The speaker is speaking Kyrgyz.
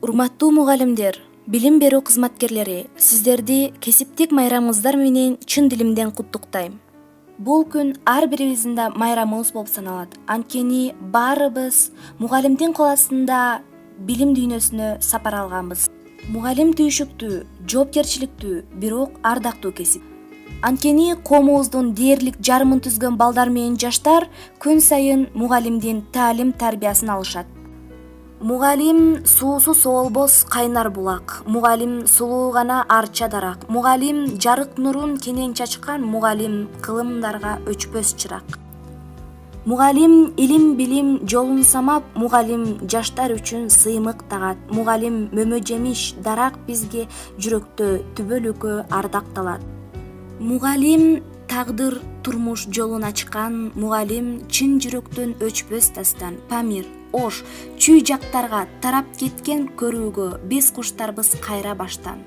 Урматтуу мугалимдер, билим берүү кызматкерлери, сиздерди кесиптик майрамыңыздар менен чын дилимден куттуктайм. Бул күн ар бирибиздин да майрамыбыз болуп саналат. Анткени баарыбыз мугалимдин кол астында билим дүйнөсүнө сапар алганбыз. Мугалим түйшүктүү, жоопкерчиликтүү, бирок ардактуу кесип. Анткени коомубуздун дээрлик жарымын түзгөн балдар менен жаштар күн сайын мугалимдин таалим тарбиясын алышат. Мугалим суусу соолбос кайнар булак, мугалим сулуу гана арча дарак, мугалим жарык нурун кенен чачкан, мугалим кылымдарга өчпөс чырак. Мугалим илим билим жолун самап, мугалим жаштар үчүн сыймык тагат, мугалим мөмө жемиш дарак бизге жүрөктө түбөлүккө ардакталат. Мугалим тагдыр турмуш жолун ачкан, мугалим чын жүрөктөн өчпөс дастан, Памир, Ош, чүй жактарга тарап кеткен көрүүгө биз куштарбыз кайра баштан.